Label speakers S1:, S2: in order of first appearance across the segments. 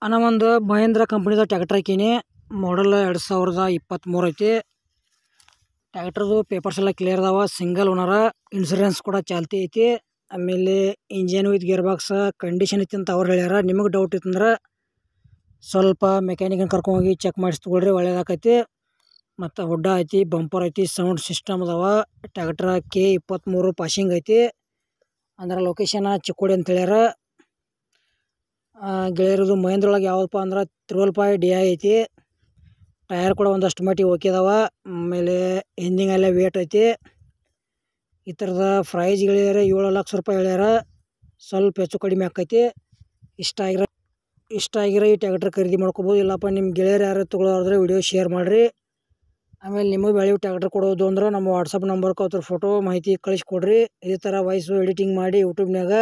S1: ಅಣ್ಣ ಒಂದು ಮಹೇಂದ್ರ ಕಂಪ್ನಿದ ಟ್ಯಾಕ್ಟರ್ ಹಾಕೀನಿ. ಮಾಡಲ್ 2023 ಐತಿ. ಟ್ಯಾಕ್ಟರ್ದು ಪೇಪರ್ಸ್ ಎಲ್ಲ ಕ್ಲಿಯರ್ ಅದಾವ. ಸಿಂಗಲ್ ಓನರ, ಇನ್ಸೂರೆನ್ಸ್ ಕೂಡ ಚಾಲ್ತಿ ಐತಿ. ಆಮೇಲೆ engine with gear box condition ಐತಿ ಅಂತ ಅವ್ರು ಹೇಳ್ಯಾರ. ನಿಮಗೆ ಡೌಟ್ ಇತ್ತಂದ್ರೆ ಸ್ವಲ್ಪ ಮೆಕ್ಯಾನಿಕನ್ ಕರ್ಕೊಂಡೋಗಿ ಚೆಕ್ ಮಾಡಿಸಿ ತೊಗೊಳ್ರಿ, ಒಳ್ಳೇದಾಕೈತಿ. ಮತ್ತು ಹುಡ್ಡ ಐತಿ, ಬಂಪರ್ ಐತಿ, ಸೌಂಡ್ ಸಿಸ್ಟಮ್ ಅದಾವ. ಟ್ಯಾಕ್ಟರ್ K23 ಪಾಸಿಂಗ್ ಐತಿ. ಅಂದ್ರೆ ಲೊಕೇಶನ್ ಚಿಕ್ಕೋಡಿ ಅಂತ ಹೇಳ್ಯಾರ. ಗೆಳೆಯರದು ಮಹೇಂದ್ರ ಒಳಗೆ ಯಾವುದಪ್ಪ ಅಂದ್ರೆ 555 DI ಐತಿ. ಟಯರ್ ಕೂಡ ಒಂದಷ್ಟು ಮಟ್ಟಿಗೆ ಓಕೆ ಅದಾವ. ಆಮೇಲೆ ಹಿಂದಿಂಗೆಲ್ಲ ವೇಟ್ ಐತಿ. ಈ ಥರದ ಪ್ರೈಸ್ ಗೆಳೆಯರ 7 ಲಕ್ಷ ರೂಪಾಯಿ ಹೇಳ್ಯಾರ. ಸ್ವಲ್ಪ ಹೆಚ್ಚು ಕಡಿಮೆ ಆಕೈತಿ. ಇಷ್ಟ ಆಗಿರೋ ಈ ಟ್ಯಾಕ್ಟರ್ ಖರೀದಿ ಮಾಡ್ಕೋಬೋದು. ಇಲ್ಲಪ್ಪ ನಿಮ್ಮ ಗೆಳೆಯರು ಯಾರು ತೊಗೊಳೋದ್ರೆ ವಿಡಿಯೋ ಶೇರ್ ಮಾಡಿರಿ. ಆಮೇಲೆ ನಿಮಗೆ ವ್ಯಾಲ್ಯೂ ಟ್ಯಾಕ್ಟರ್ ಕೊಡೋದು ಅಂದ್ರೆ ನಮ್ಮ ವಾಟ್ಸಪ್ ನಂಬರ್ಗೆ ಅದ್ರ ಫೋಟೋ ಮಾಹಿತಿ ಕಳಿಸ್ಕೊಡ್ರಿ. ಇದೇ ಥರ ವಾಯ್ಸು ಎಡಿಟಿಂಗ್ ಮಾಡಿ ಯೂಟ್ಯೂಬ್ನಾಗ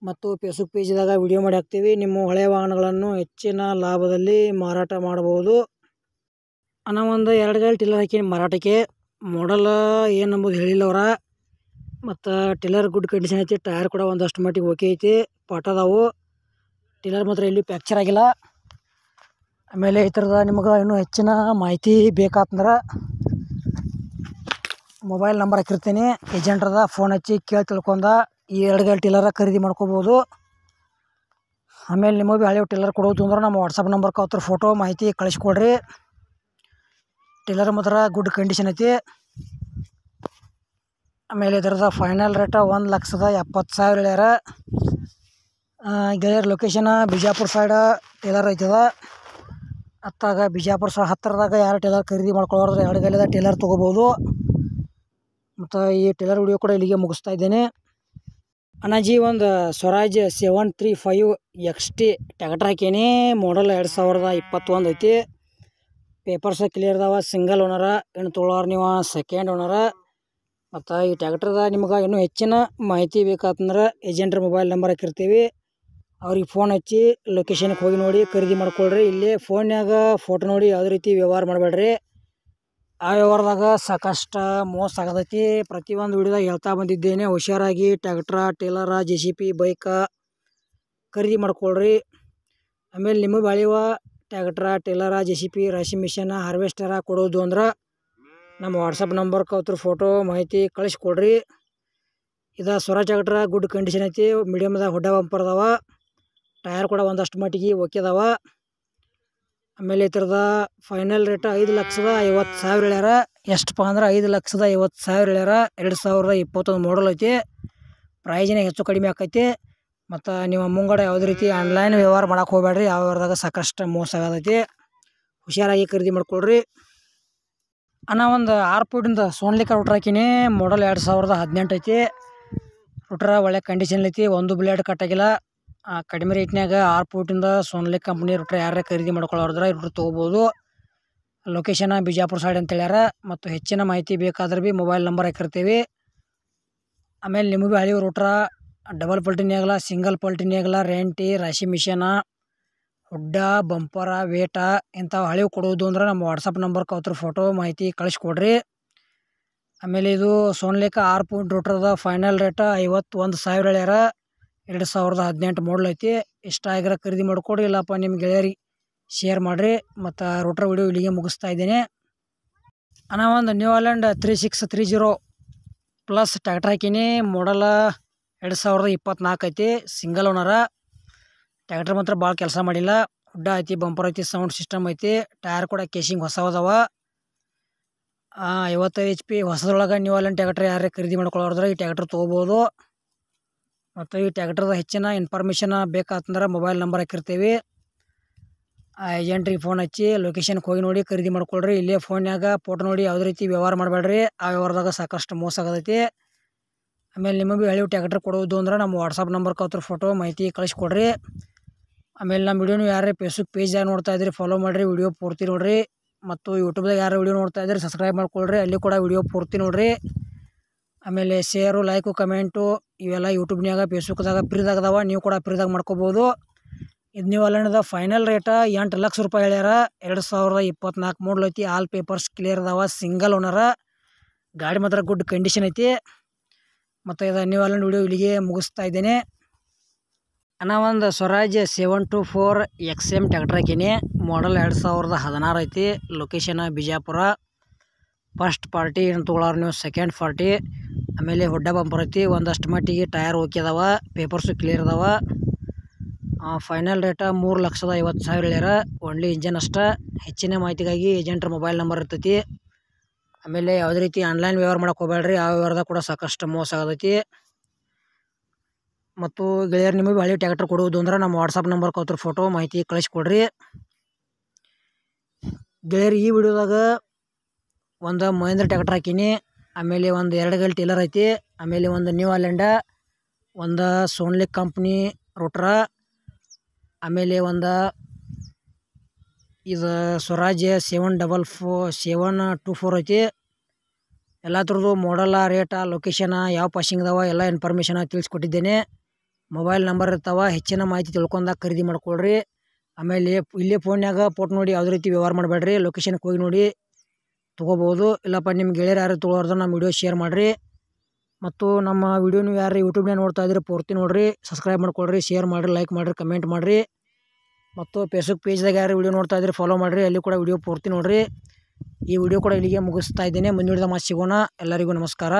S1: ಮತ್ತು ಫೇಸ್ಬುಕ್ ಪೇಜ್ದಾಗ ವಿಡಿಯೋ ಮಾಡಿ ಹಾಕ್ತೀವಿ. ನಿಮ್ಮ ಹಳೆಯ ವಾಹನಗಳನ್ನು ಹೆಚ್ಚಿನ ಲಾಭದಲ್ಲಿ ಮಾರಾಟ ಮಾಡಬಹುದು. ಅಣ್ಣ ಒಂದು 2 ಗಾಡಿ ಟಿಲ್ಲರ್ ಹಾಕಿ ಮಾರಾಟಕ್ಕೆ. ಮಾಡಲ್ ಏನು ನಂಬುದು ಹೇಳಿಲ್ಲ ಅವರ. ಮತ್ತು ಟಿಲ್ಲರ್ ಗುಡ್ ಕಂಡೀಷನ್ ಐತಿ. ಟಯರ್ ಕೂಡ ಒಂದಷ್ಟು ಮಟ್ಟಿಗೆ ಓಕೆ ಐತಿ. ಪಾಠ ಅದಾವು. ಟಿಲ್ಲರ್ ಮಾತ್ರ ಎಲ್ಲಿ ಫ್ಯಾಕ್ಚರ್ ಆಗಿಲ್ಲ. ಆಮೇಲೆ ಈ ಥರದ ನಿಮಗೆ ಇನ್ನೂ ಹೆಚ್ಚಿನ ಮಾಹಿತಿ ಬೇಕಾತಂದ್ರೆ ಮೊಬೈಲ್ ನಂಬರ್ ಹಾಕಿರ್ತೀನಿ. ಏಜೆಂಟ್ರದ ಫೋನ್ ಹಚ್ಚಿ ಕೇಳಿ ತಿಳ್ಕೊಂಡ ಈ 2 ಗಾಡಿ ಟಿಲ್ಲರ ಖರೀದಿ ಮಾಡ್ಕೋಬೋದು. ಆಮೇಲೆ ನಿಮಗೆ ಹಳೆ ಟಿಲ್ಲರ್ ಕೊಡೋದು ಅಂದ್ರೆ ನಮ್ಮ ವಾಟ್ಸಪ್ ನಂಬರ್ಗೆ ಅವ್ರ ಫೋಟೋ ಮಾಹಿತಿ ಕಳಿಸ್ಕೊಡ್ರಿ. ಟಿಲ್ಲರ್ ಮಾತ್ರ ಗುಡ್ ಕಂಡೀಷನ್ ಐತಿ. ಆಮೇಲೆ ಇದರದ ಫೈನಲ್ ರೇಟ 1,70,000 ಹೇಳ್ಯಾರ. ಗೆಳೆಯರ ಲೊಕೇಶನ್ ಬಿಜಾಪುರ ಸೈಡ್ ಟೇಲರ್ ಐತದ. ಅತ್ತಾಗ ಬಿಜಾಪುರ ಹತ್ತಿರದಾಗ ಯಾರು ಟೇಲರ್ ಖರೀದಿ ಮಾಡ್ಕೊಳ್ಳೋದ್ರೆ 2 ಗಾಲಿದ ಟೇಲರ್ ತೊಗೋಬೋದು. ಮತ್ತು ಈ ಟೇಲರ್ ವಿಡಿಯೋ ಕೂಡ ಇಲ್ಲಿಗೆ ಮುಗಿಸ್ತಾ ಇದ್ದೇನೆ. ಅಣ್ಣಾಜಿ ಒಂದು ಸ್ವರಾಜ್ 735 XT ಟ್ಯಾಕ್ಟರ್ ಹಾಕೀನಿ. ಮಾಡಲ್ 2021 ಐತಿ. ಪೇಪರ್ಸ್ ಕ್ಲಿಯರ್ ಅದಾವ. ಸಿಂಗಲ್ ಓನರ. ಇನ್ನು ತೊಗೊಳೋರು ನೀವು ಸೆಕೆಂಡ್ ಓನರ. ಮತ್ತು ಈ ಟ್ಯಾಕ್ಟರ್ದ ನಿಮ್ಗೆ ಇನ್ನೂ ಹೆಚ್ಚಿನ ಮಾಹಿತಿ ಬೇಕಾತಂದ್ರೆ ಏಜೆಂಟ್ರ ಮೊಬೈಲ್ ನಂಬರ್ ಹಾಕಿರ್ತೀವಿ. ಅವ್ರಿಗೆ ಫೋನ್ ಹಚ್ಚಿ ಲೊಕೇಶನ್ಗೆ ಹೋಗಿ ನೋಡಿ ಖರೀದಿ ಮಾಡ್ಕೊಳ್ರಿ. ಇಲ್ಲೇ ಫೋನ್ಯಾಗ ಫೋಟೋ ನೋಡಿ ಯಾವುದೇ ರೀತಿ ವ್ಯವಹಾರ ಮಾಡಬೇಡ್ರಿ. ಆ ವ್ಯವಹಾರದಾಗ ಸಾಕಷ್ಟು ಮೋಸ ಆಗತೈತಿ. ಪ್ರತಿಯೊಂದು ವಿಡಿಯೋದಾಗ ಹೇಳ್ತಾ ಬಂದಿದ್ದೇನೆ. ಹುಷಾರಾಗಿ ಟ್ಯಾಕ್ಟ್ರ, ಟೇಲರ, JCB ಬೈಕ ಖರೀದಿ ಮಾಡ್ಕೊಳ್ರಿ. ಆಮೇಲೆ ನಿಮಗೆ ಬೆಳೆಯುವ ಟ್ಯಾಕ್ಟ್ರ, ಟೇಲರ, JCB, ರಾಶಿ ಮಿಷನ್, ಹಾರ್ವೆಸ್ಟರ ಕೊಡೋದು ಅಂದ್ರೆ ನಮ್ಮ ವಾಟ್ಸಪ್ ನಂಬರ್ಗೆ ಅವ್ರ ಫೋಟೋ ಮಾಹಿತಿ ಕಳಿಸ್ಕೊಡ್ರಿ. ಇದು ಸ್ವರಾಜ್ ಟ್ಯಾಕ್ಟ್ರ ಗುಡ್ ಕಂಡೀಷನ್ ಐತಿ. ಮೀಡಿಯಮ್ದಾಗ ಹುಡ್ಡ ಬಂಪರ್ ಅದಾವ. ಟಯರ್ ಕೂಡ ಒಂದಷ್ಟು ಮಟ್ಟಿಗೆ ಓಕೆ ಅದಾವ. ಆಮೇಲೆ ಈ ಥರದ ಫೈನಲ್ ರೇಟ್ 5,50,000 ಹೇಳ್ಯಾರ. ಎಷ್ಟಪ್ಪ ಅಂದ್ರೆ 5,50,000 ಹೇಳ್ಯಾರ. 2021 ಮಾಡಲ್ ಐತಿ. ಪ್ರೈಜಿನ ಹೆಚ್ಚು ಕಡಿಮೆ ಆಕೈತಿ. ಮತ್ತು ನಿಮ್ಮ ಮುಂಗಡ ಯಾವುದೇ ರೀತಿ ಆನ್ಲೈನ್ ವ್ಯವಹಾರ ಮಾಡೋಕೆ ಹೋಗಬೇಡ್ರಿ. ಯಾವ ವ್ಯವಹಾರದಾಗ ಸಾಕಷ್ಟು ಮೋಸ ಆಗತೈತಿ. ಹುಷಾರಾಗಿ ಖರೀದಿ ಮಾಡ್ಕೊಳ್ರಿ. ಅಣ್ಣ ಒಂದು 6 ಫೂಟಿಂದ ಸೋನ್ಲಿಕ ರೂಟ್ರ್ ಹಾಕೀನಿ. ಮಾಡಲ್ 2018 ಐತಿ. ರೂಟ್ರ ಒಳ್ಳೆ ಕಂಡೀಷನ್ ಐತಿ. ಒಂದು ಬ್ಲೇಡ್ ಕಟ್ಟಾಗಿಲ್ಲ. ಕಡಿಮೆ ರೇಟ್ನಾಗ 6 ಫೂಟಿಂದ ಸೋನ್ಲಿಕ್ ಕಂಪ್ನಿ ರೂಟ್ರ್ ಯಾರೇ ಖರೀದಿ ಮಾಡ್ಕೊಳ್ಳೋದ್ರೆ ರೂಟ್ರ್ ತೊಗೋಬೋದು. ಲೊಕೇಶನ್ ಬಿಜಾಪುರ ಸೈಡ್ ಅಂತ ಹೇಳ್ಯಾರ. ಮತ್ತು ಹೆಚ್ಚಿನ ಮಾಹಿತಿ ಬೇಕಾದ್ರೆ ಭೀ ಮೊಬೈಲ್ ನಂಬರ್ ಹಾಕಿರ್ತೀವಿ. ಆಮೇಲೆ ನಿಮಗೆ ಹಳಿ ರೂಟ್ರ ಡಬಲ್ ಪಲ್ಟಿನಿ ಆಗಲ್ಲ, ಸಿಂಗಲ್ ಪಲ್ಟಿನಿ ಆಗಲ್ಲ, ರೆಂಟಿ, ರಾಶಿ ಮಿಷನ, ಹುಡ್ಡ, ಬಂಪರ, ವೇಟ ಇಂಥವು ಹಳಿವು ಕೊಡೋದು ಅಂದ್ರೆ ನಮ್ಮ ವಾಟ್ಸಪ್ ನಂಬರ್ಗೆ ಅವ್ರ ಫೋಟೋ ಮಾಹಿತಿ ಕಳಿಸ್ಕೊಡ್ರಿ. ಆಮೇಲೆ ಇದು ಸೋನ್ಲಿಕ 6 ಫೂಟ್ ರೂಟ್ರದ ಫೈನಲ್ ರೇಟ 51,000 ಹೇಳ್ಯಾರ. 2018 ಮಾಡಲ್ ಐತಿ. ಇಷ್ಟ ಆಗಿರೋ ಖರೀದಿ ಮಾಡ್ಕೊಡ್ರಿ. ಇಲ್ಲಪ್ಪ ನಿಮ್ಮ ಗೆಳೆಯರಿಗೆ ಶೇರ್ ಮಾಡಿರಿ. ಮತ್ತು ರೂಟ್ರ್ ವಿಡಿಯೋ ಇಲ್ಲಿಗೆ ಮುಗಿಸ್ತಾ ಇದ್ದೇನೆ. ಅಣ್ಣ ಒಂದು ನ್ಯೂ ಹಾಲೆಂಡ್ 3630 ಪ್ಲಸ್ ಟ್ಯಾಕ್ಟರ್ ಹಾಕೀನಿ. ಮಾಡಲ್ 2024 ಐತಿ. ಸಿಂಗಲ್ ಓನರ. ಟ್ಯಾಕ್ಟರ್ ಮಾತ್ರ ಭಾಳ ಕೆಲಸ ಮಾಡಿಲ್ಲ. ಹುಡ್ಡ ಐತಿ, ಬಂಪರ್ ಐತಿ, ಸೌಂಡ್ ಸಿಸ್ಟಮ್ ಐತಿ. ಟಯರ್ ಕೂಡ ಕೇಸಿಂಗ್ ಹೊಸವದಾವ. 55 HP ಹೊಸದ್ರೊಳಗೆ ನ್ಯೂ ಹಾಲೆಂಡ್ ಟ್ಯಾಕ್ಟರ್ ಯಾರೇ ಖರೀದಿ ಮಾಡ್ಕೊಳ್ಳೋದ್ರೆ ಈ ಟ್ಯಾಕ್ಟರ್ ತೊಗೋಬೋದು. ಮತ್ತು ಈ ಟ್ಯಾಕ್ಟರ್ದ ಹೆಚ್ಚಿನ ಇನ್ಫಾರ್ಮೇಷನ್ ಬೇಕಾತಂದ್ರೆ ಮೊಬೈಲ್ ನಂಬರ್ ಹಾಕಿರ್ತೀವಿ. ಏಜೆಂಟ್ರಿಗೆ ಫೋನ್ ಹಚ್ಚಿ ಲೊಕೇಶನ್ಗೆ ಹೋಗಿ ನೋಡಿ ಖರೀದಿ ಮಾಡ್ಕೊಳ್ರಿ. ಇಲ್ಲೇ ಫೋನ್ಯಾಗ ಫೋಟೋ ನೋಡಿ ಯಾವುದೇ ರೀತಿ ವ್ಯವಹಾರ ಮಾಡಬೇಡ್ರಿ. ಆ ವ್ಯವಹಾರದಾಗ ಸಾಕಷ್ಟು ಮೋಸ ಆಗತೈತಿ. ಆಮೇಲೆ ನಿಮಗೆ ಹಳೆ ಟ್ಯಾಕ್ಟರ್ ಕೊಡೋದು ಅಂದ್ರೆ ನಮ್ಮ ವಾಟ್ಸಪ್ ನಂಬರ್ಗೆ ಅವ್ರ ಫೋಟೋ ಮಾಹಿತಿ ಕಳಿಸ್ಕೊಡ್ರಿ. ಆಮೇಲೆ ನಮ್ಮ ವಿಡಿಯೋನು ಯಾರೇ ಫೇಸ್ಬುಕ್ ಪೇಜ್ದಾಗ ನೋಡ್ತಾ ಇದ್ರಿ ಫಾಲೋ ಮಾಡಿರಿ. ವಿಡಿಯೋ ಪೂರ್ತಿ ನೋಡಿರಿ. ಮತ್ತು ಯೂಟ್ಯೂಬ್ದಾಗ ಯಾರು ವಿಡಿಯೋ ನೋಡ್ತಾ ಇದ್ರಿ ಸಬ್ಸ್ಕ್ರೈಬ್ ಮಾಡ್ಕೊಳ್ರಿ. ಅಲ್ಲಿ ಕೂಡ ವಿಡಿಯೋ ಪೂರ್ತಿ ನೋಡಿರಿ. ಆಮೇಲೆ ಶೇರು, ಲೈಕು, ಕಮೆಂಟು ಇವೆಲ್ಲ ಯೂಟ್ಯೂಬ್ನಾಗ ಫೇಸ್ಬುಕ್ದಾಗ ಫ್ರೀದಾಗ ಅದಾವ. ನೀವು ಕೂಡ ಫ್ರೀದಾಗ ಮಾಡ್ಕೋಬೋದು. ಇದು ನ್ಯೂ ಹಾಲೆಂಡ್ದ ಫೈನಲ್ ರೇಟ 8 ಲಕ್ಷ ರೂಪಾಯಿ ಹೇಳ್ಯಾರ. 2024 ಮಾಡಲ್ ಐತಿ. ಆಲ್ ಪೇಪರ್ಸ್ ಕ್ಲಿಯರ್ ಅದಾವ. ಸಿಂಗಲ್ ಓನರ. ಗಾಡಿ ಮಾತ್ರ ಗುಡ್ ಕಂಡೀಷನ್ ಐತಿ. ಮತ್ತು ಇದು ನ್ಯೂ ಹಾಲೆಂಡ್ ವಿಡಿಯೋ ಇಲ್ಲಿಗೆ ಮುಗಿಸ್ತಾ ಇದ್ದೇನೆ. ಅಣ್ಣ ಒಂದು ಸ್ವರಾಜ್ 724 XM ಟ್ಯಾಕ್ಟರ್ ಹಾಕೀನಿ. ಮಾಡಲ್ 2016 ಐತಿ. ಲೊಕೇಶನ್ ಬಿಜಾಪುರ. ಫಸ್ಟ್ ಪಾರ್ಟಿ ಏನು ತೊಗೊಳೋರು ನೀವು ಸೆಕೆಂಡ್ ಪಾರ್ಟಿ. ಆಮೇಲೆ ಹೊಡ್ಡ ಬಂಪರ್ ಐತಿ. ಒಂದಷ್ಟು ಮಟ್ಟಿಗೆ ಟಯರ್ ಓಕೆ ಅದಾವ, ಪೇಪರ್ಸು ಕ್ಲಿಯರ್ ಅದಾವ. ಫೈನಲ್ ರೇಟ 3,50,000 ಹೇಳ್ಯಾರ. ಓನ್ಲಿ ಇಂಜನ್ ಅಷ್ಟ. ಹೆಚ್ಚಿನ ಮಾಹಿತಿಗಾಗಿ ಏಜೆಂಟ್ರ ಮೊಬೈಲ್ ನಂಬರ್ ಇರ್ತೈತಿ. ಆಮೇಲೆ ಯಾವುದೇ ರೀತಿ ಆನ್ಲೈನ್ ವ್ಯವಹಾರ ಮಾಡಕ್ಕೆ ಹೋಗ್ಬೇಡ್ರಿ. ಆ ವ್ಯವಹಾರದಾಗ ಕೂಡ ಸಾಕಷ್ಟು ಮೋಸ ಆಗತೈತಿ. ಮತ್ತು ಗೆಳೆಯರು ನಿಮಗೆ ಹಳೆ ಟ್ಯಾಕ್ಟರ್ ಕೊಡುವುದು ಅಂದ್ರೆ ನಮ್ಮ ವಾಟ್ಸಪ್ ನಂಬರ್ ಕೊಡ್ತೀರ, ಫೋಟೋ ಮಾಹಿತಿ ಕಳಿಸ್ಕೊಡ್ರಿ ಗೆಳೆಯರು. ಈ ವಿಡಿಯೋದಾಗ ಒಂದು ಮಹೇಂದ್ರ ಟ್ಯಾಕ್ಟರ್ ಹಾಕೀನಿ. ಆಮೇಲೆ ಒಂದು 2 ಗಲ್ ಟೇಲರ್ ಐತಿ. ಆಮೇಲೆ ಒಂದು ನ್ಯೂ ಹಾಲೆಂಡ, ಒಂದು ಸೋನ್ಲಿಕ್ ಕಂಪ್ನಿ ರೋಟ್ರ, ಆಮೇಲೆ ಒಂದು ಇದು ಸ್ವರಾಜ್ 724 ಐತಿ. ಎಲ್ಲ ಥರದ್ದು ಮಾಡಲ್ಲ, ರೇಟ, ಲೊಕೇಶನ, ಯಾವ ಪಾಸಿಂಗ್ ಅದಾವ ಎಲ್ಲ ಇನ್ಫಾರ್ಮೇಷನ್ ತಿಳಿಸ್ಕೊಟ್ಟಿದ್ದೇನೆ. ಮೊಬೈಲ್ ನಂಬರ್ ಇರ್ತಾವ. ಹೆಚ್ಚಿನ ಮಾಹಿತಿ ತಿಳ್ಕೊಂಡಾಗ ಖರೀದಿ ಮಾಡ್ಕೊಳ್ರಿ. ಆಮೇಲೆ ಇಲ್ಲೇ ಫೋನ್ಯಾಗ ಫೋಟೋ ನೋಡಿ ಯಾವುದೇ ರೀತಿ ವ್ಯವಹಾರ ಮಾಡಬೇಡ್ರಿ. ಲೊಕೇಶನ್ಗೆ ಹೋಗಿ ನೋಡಿ ತೊಗೋಬೋದು. ಇಲ್ಲಪ್ಪ ನಿಮ್ಮ ಗೆಳೆಯರು ಯಾರು ತೊಗೊಳೋರ್ದು ನಮ್ಮ ವಿಡಿಯೋ ಶೇರ್ ಮಾಡಿರಿ. ಮತ್ತು ನಮ್ಮ ವಿಡಿಯೋ ನೀವು ಯಾರು ಯೂಟ್ಯೂಬ್ನಾಗ ನೋಡ್ತಾ ಇದ್ರೆ ಪೂರ್ತಿ ನೋಡಿರಿ, ಸಬ್ಸ್ಕ್ರೈಬ್ ಮಾಡ್ಕೊಳ್ರಿ, ಶೇರ್ ಮಾಡಿರಿ, ಲೈಕ್ ಮಾಡಿರಿ, ಕಮೆಂಟ್ ಮಾಡಿರಿ. ಮತ್ತು ಫೇಸ್ಬುಕ್ ಪೇಜ್ದಾಗ ಯಾರು ವಿಡಿಯೋ ನೋಡ್ತಾ ಇದ್ರೆ ಫಾಲೋ ಮಾಡಿರಿ, ಅಲ್ಲಿ ಕೂಡ ವಿಡಿಯೋ ಪೂರ್ತಿ ನೋಡಿರಿ. ಈ ವಿಡಿಯೋ ಕೂಡ ಇಲ್ಲಿಗೆ ಮುಗಿಸ್ತಾ ಇದ್ದೇನೆ. ಮುಂದಿನ ವಿಡಿಯೋದಾಗ ಮತ್ತೆ ಸಿಗೋಣ. ಎಲ್ಲರಿಗೂ ನಮಸ್ಕಾರ.